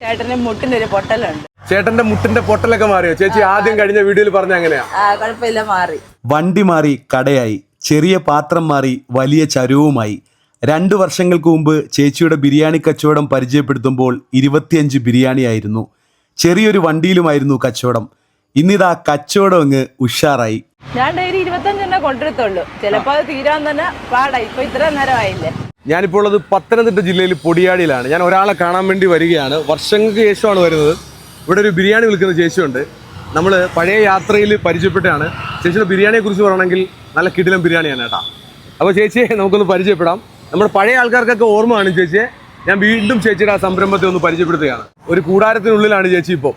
ചേട്ടന്റെ മുട്ടിന്റെ ഒരു പൊട്ടലുണ്ട്. ചേട്ടന്റെ മുട്ടിന്റെ പൊട്ടലൊക്കെ മാറിയോ ചേച്ചി? ആദ്യം കഴിഞ്ഞ വീഡിയോയിൽ പറഞ്ഞ അങ്ങനെയാ? കുഴപ്പമില്ല, മാറി. വണ്ടി മാറി കടയായി, ചെറിയ പാത്രം മാറി വലിയ ചരുവുമായി. 2 വർഷങ്ങൾക്ക് മുമ്പ് ചേച്ചിയുടെ ബിരിയാണി കച്ചവടം പരിചയപ്പെടുത്തുമ്പോൾ 25 ബിരിയാണിയായിരുന്നു. ചെറിയൊരു വണ്ടിയിലുമായിരുന്നു കച്ചവടം. ഇന്നിതാ കച്ചവടം അങ്ങ് ഉഷാറായി. ഞാൻ ഡെയിലി 25 കൊണ്ടെടുത്തുള്ളൂ. ചിലപ്പോൾ അത് തീരാൻ തന്നെ പാടായി. ഇപ്പൊ ഇത്ര നേരമായില്ലേ. ഞാനിപ്പോൾ ഉള്ളത് പത്തനംതിട്ട ജില്ലയിൽ പൊടിയാടിയിലാണ്. ഞാൻ ഒരാളെ കാണാൻ വേണ്ടി വരികയാണ്. വർഷങ്ങൾക്ക് ശേഷമാണ് വരുന്നത്. ഇവിടെ ഒരു ബിരിയാണി വിൽക്കുന്ന ചേച്ചിയുണ്ട്. നമ്മൾ പഴയ യാത്രയിൽ പരിചയപ്പെട്ടാണ്. ചേച്ചിയുടെ ബിരിയാണിയെ കുറിച്ച് പറയണമെങ്കിൽ നല്ല കിടിലം ബിരിയാണിയാണ് കേട്ടോ. അപ്പോൾ ചേച്ചിയെ നമുക്കൊന്ന് പരിചയപ്പെടാം. നമ്മുടെ പഴയ ആൾക്കാർക്കൊക്കെ ഓർമ്മ കാണും ചേച്ചിയെ. ഞാൻ വീണ്ടും ചേച്ചിയുടെ ആ സംരംഭത്തെ ഒന്ന് പരിചയപ്പെടുത്തുകയാണ്. ഒരു കൂടാരത്തിനുള്ളിലാണ് ചേച്ചി ഇപ്പോൾ.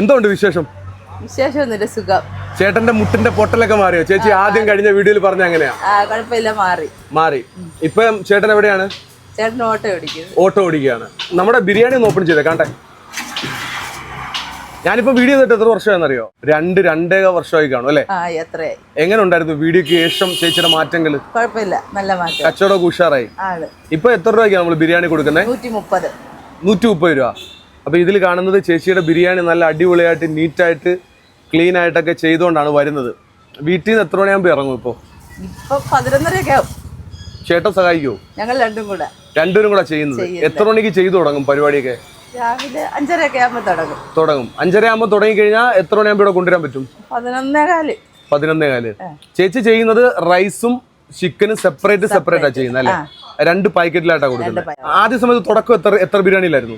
എന്തുണ്ട് വിശേഷം? വിശേഷമൊന്നുമില്ല, സുഖം. ചേട്ടന്റെ മുട്ടിന്റെ പൊട്ടലൊക്കെ മാറിയോ ചേച്ചി? ആദ്യം കഴിഞ്ഞ വീഡിയോയിൽ പറഞ്ഞ അങ്ങനെയാ? കുഴപ്പമില്ല, മാറി. ഇപ്പൊ ചേട്ടൻ എവിടെയാണ്? ചേട്ടൻ ഓട്ടോ ഓടിക്കുകയാണ്. നമ്മുടെ ബിരിയാണി ഒന്ന് ഓപ്പൺ ചെയ്തേ കാണട്ടെ. ഞാനിപ്പോ വീഡിയോ ചെയ്തിട്ട് എത്ര വർഷമാണെന്നറിയോ? 2-2.5 വർഷമായി കാണും അല്ലേ? എത്രയായി? എങ്ങനെ ഉണ്ടായിരുന്നു വീഡിയോക്ക് ശേഷം ചേച്ചിയുടെ മാറ്റങ്ങൾ? കുഴപ്പമില്ല, നല്ല മാറ്റം. കച്ചവടം ഉഷാറായി. ഇപ്പൊ എത്ര രൂപയ്ക്കാണ് നമ്മൾ ബിരിയാണി കൊടുക്കുന്നത്? 130 രൂപ. അപ്പൊ ഇതിൽ കാണുന്നത് ചേച്ചിയുടെ ബിരിയാണി നല്ല അടിപൊളിയായിട്ട് നീറ്റായിട്ട് ക്ലീൻ ആയിട്ടൊക്കെ ചെയ്തുകൊണ്ടാണ് വരുന്നത്. വീട്ടിൽ നിന്ന് എത്ര മണിയാകുമ്പോൾ ഇറങ്ങും? ഇപ്പൊ 11:30 ആവും. ചേട്ടൻ സഹായിക്കുമോ? ഞങ്ങൾ രണ്ടും കൂടെ ചെയ്യുന്നത്. എത്ര മണിക്ക് ചെയ്തു തുടങ്ങും പരിപാടിയൊക്കെ? രാവിലെ 5:30 ആകുമ്പോൾ തുടങ്ങും. 5:30 ആകുമ്പോൾ തുടങ്ങി കഴിഞ്ഞാൽ എത്ര മണിയാകുമ്പോൾ ഇവിടെ കൊണ്ടുവരാൻ പറ്റും? 11:15. ചേച്ചി ചെയ്യുന്നത് റൈസും ചിക്കനും സെപ്പറേറ്റാ ചെയ്യുന്നത് അല്ലേ? 2 പാക്കറ്റിലായിട്ടാ കൊടുക്കുന്നത്. ആദ്യ സമയത്ത് തുടക്കം എത്ര ബിരിയാണിയിലായിരുന്നു?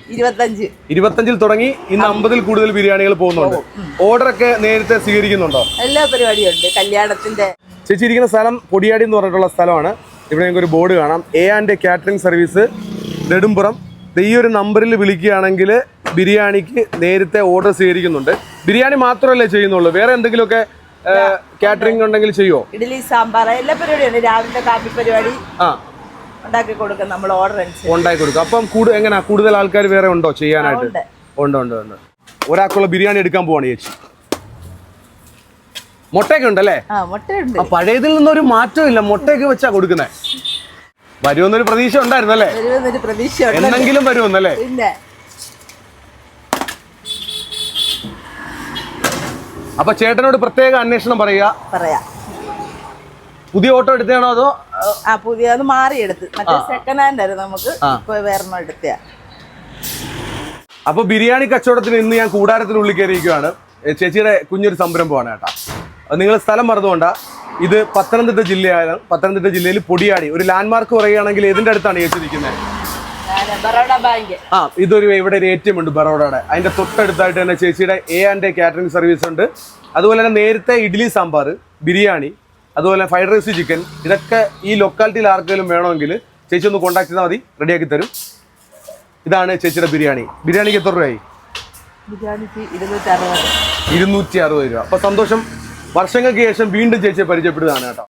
25 തുടങ്ങി. ഇന്ന് 50-ൽ കൂടുതൽ ബിരിയാണികൾ പോകുന്നുണ്ട്. ഓർഡർ ഒക്കെ നേരത്തെ സ്വീകരിക്കുന്നുണ്ടോ? എല്ലാ പരിപാടിയും ഉണ്ട്. കല്യാണത്തിന്റെ. ചേച്ചി ഇരിക്കുന്ന സ്ഥലം പൊടിയാടി എന്ന് പറഞ്ഞിട്ടുള്ള സ്ഥലമാണ്. ഇവിടെ ഞങ്ങൾക്ക് ഒരു ബോർഡ് കാണാം. A&A catering service Nedumpuram. ഈ ഒരു നമ്പറിൽ വിളിക്കുകയാണെങ്കിൽ ബിരിയാണിക്ക് നേരത്തെ ഓർഡർ സ്വീകരിക്കുന്നുണ്ട്. ബിരിയാണി മാത്രമല്ലേ ചെയ്യുന്നുള്ളൂ? വേറെ എന്തെങ്കിലുമൊക്കെ കാറ്ററിംഗ് ഉണ്ടെങ്കിൽ ചെയ്യുമോ? ഇഡ്ഡലി, സാമ്പാർ, എല്ലാ പരിപാടിയുണ്ട്. രാവിലത്തെ കാപ്പി പരിപാടി ഉണ്ടാക്കി കൊടുക്കും. നമ്മൾ ഓർഡർ ഉണ്ടാക്കി കൊടുക്കും. അപ്പം എങ്ങനെയാ കൂടുതൽ ആൾക്കാർ വേറെ ഉണ്ടോ ചെയ്യാനായിട്ട്? ഉണ്ട്. ഒരാൾക്കുള്ള ബിരിയാണി എടുക്കാൻ പോവാണ് ചേച്ചി. മുട്ടയൊക്കെ ഉണ്ടല്ലേ? പഴയതിൽ നിന്നൊരു മാറ്റമില്ല. മുട്ടയൊക്കെ വെച്ചാ കൊടുക്കുന്നേ. വരുമെന്നൊരു പ്രതീക്ഷ ഉണ്ടായിരുന്നല്ലേ? എന്തെങ്കിലും വരുമെന്നല്ലേ? അപ്പൊ ചേട്ടനോട് പ്രത്യേക അന്വേഷണം പറയാ. പുതിയ ഓട്ടോ എടുത്താണോ അതോ? പുതിയ മാറിയെടുത്ത്. മറ്റേ സെക്കൻഡ് ഹാൻഡ് ആയിരുന്നു. നമുക്ക് വേറെ എടുത്ത. അപ്പൊ ബിരിയാണി കച്ചവടത്തിന് ഇന്ന് ഞാൻ കൂടാരത്തിനുള്ളിൽ കയറിയിരിക്കുകയാണ്. ചേച്ചിയുടെ കുഞ്ഞൊരു സംരംഭമാണ് കേട്ടോ. നിങ്ങൾ സ്ഥലം മറന്നുകൊണ്ടാ. ഇത് പത്തനംതിട്ട ജില്ലയാണ്. പത്തനംതിട്ട ജില്ലയിൽ പൊടിയാടി. ഒരു ലാൻഡ്മാർക്ക് പറയുകയാണെങ്കിൽ ഇതിന്റെ അടുത്താണ് ചേച്ചി ഇരിക്കുന്നത്. ഇതൊരു ഇവിടെ ഒരു ATM ഉണ്ട് ബറോഡയുടെ. അതിന്റെ തൊട്ടടുത്തായിട്ട് തന്നെ ചേച്ചിയുടെ A&A കാറ്ററിംഗ് സർവീസ് ഉണ്ട്. അതുപോലെ തന്നെ നേരത്തെ ഇഡ്ഡലി, സാമ്പാർ, ബിരിയാണി, അതുപോലെ ഫ്രൈഡ് റൈസ്, ചിക്കൻ, ഇതൊക്കെ ഈ ലൊക്കാലിറ്റിയിൽ ആർക്കെങ്കിലും വേണമെങ്കിൽ ചേച്ചി ഒന്ന് കോൺടാക്ട് ചെയ്താൽ മതി, റെഡിയാക്കി തരും. ഇതാണ് ചേച്ചിയുടെ ബിരിയാണി. ബിരിയാണിക്ക് എത്ര രൂപയായി? 260 രൂപ. അപ്പൊ സന്തോഷം. വർഷങ്ങൾക്ക് ശേഷം വീണ്ടും ചേച്ചിയെ പരിചയപ്പെടുന്നതാണ് കേട്ടോ.